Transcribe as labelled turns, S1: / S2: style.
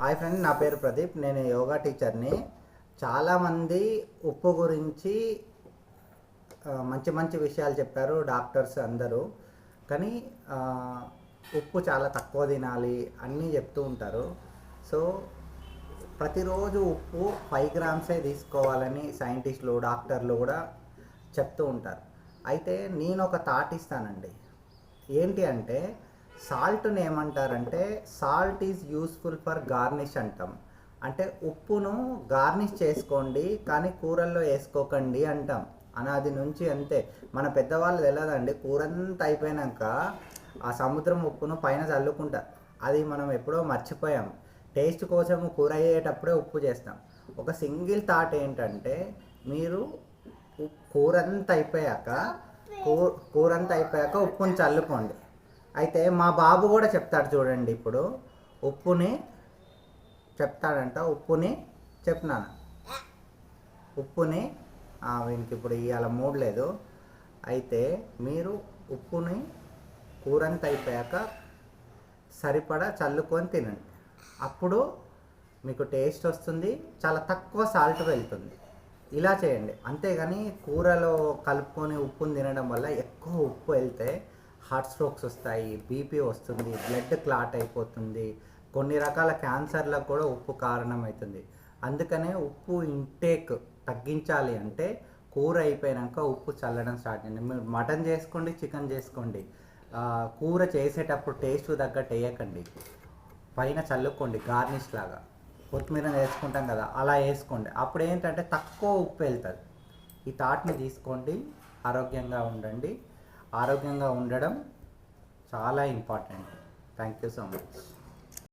S1: Hi friend, నా పేరు ప్రదీప్. నేను యోగా టీచర్ని. చాలామంది ఉప్పు గురించి మంచి మంచి విషయాలు చెప్పారు డాక్టర్స్ అందరూ. కానీ ఉప్పు చాలా తక్కువ తినాలి అన్నీ చెప్తూ ఉంటారు. సో ప్రతిరోజు ఉప్పు 5 గ్రామ్సే తీసుకోవాలని సైంటిస్టులు డాక్టర్లు కూడా చెప్తూ ఉంటారు. అయితే నేను ఒక థాట్ ఇస్తానండి. ఏంటి అంటే, సాల్ట్ని ఏమంటారంటే salt is useful for garnish అంటాం. అంటే ఉప్పును గార్నిష్ చేసుకోండి కానీ కూరల్లో వేసుకోకండి అంటాం. అనాది నుంచి అంతే. మన పెద్దవాళ్ళు తెలియదండి, కూరంతా అయిపోయాక ఆ సముద్రం ఉప్పును పైన చల్లుకుంటారు. అది మనం ఎప్పుడో మర్చిపోయాం. టేస్ట్ కోసం కూర అయ్యేటప్పుడే ఉప్పు చేస్తాం. ఒక సింగిల్ థాట్ ఏంటంటే, మీరు కూరంతా అయిపోయాక ఉప్పుని చల్లుకోండి. అయితే మా బాబు కూడా చెప్తాడు చూడండి. ఇప్పుడు ఉప్పుని చెప్తాడంట. చెప్పినాను ఉప్పుని వీనికి ఇప్పుడు ఇవాళ మూడ్ లేదు. అయితే మీరు ఉప్పుని కూరంతా అయిపోయాక సరిపడా చల్లుకొని తినండి. అప్పుడు మీకు టేస్ట్ వస్తుంది, చాలా తక్కువ సాల్ట్ వెళ్తుంది. ఇలా చేయండి. అంతేగాని కూరలో కలుపుకొని ఉప్పుని తినడం వల్ల ఎక్కువ ఉప్పు వెళ్తే హార్ట్ స్ట్రోక్స్ వస్తాయి, బీపీ వస్తుంది, బ్లడ్ క్లాట్ అయిపోతుంది, కొన్ని రకాల క్యాన్సర్లకు కూడా ఉప్పు కారణమవుతుంది. అందుకనే ఉప్పు ఇంటేక్ తగ్గించాలి అంటే కూర అయిపోయాక ఉప్పు చల్లడం స్టార్ట్ చేయండి. మీరు మటన్ చేసుకోండి, చికెన్ చేసుకోండి, కూర చేసేటప్పుడు టేస్ట్ తగ్గట్టు వేయకండి, పైన చల్లుకోండి. గార్నిష్ లాగా కొత్తిమీర వేసుకుంటాం కదా, అలా వేసుకోండి. అప్పుడు ఏంటంటే తక్కువ ఉప్పు వెళ్తుంది. ఈ థాట్ని తీసుకోండి. ఆరోగ్యంగా ఉండండి. ఆరోగ్యంగా ఉండడం చాలా important. Thank you so much.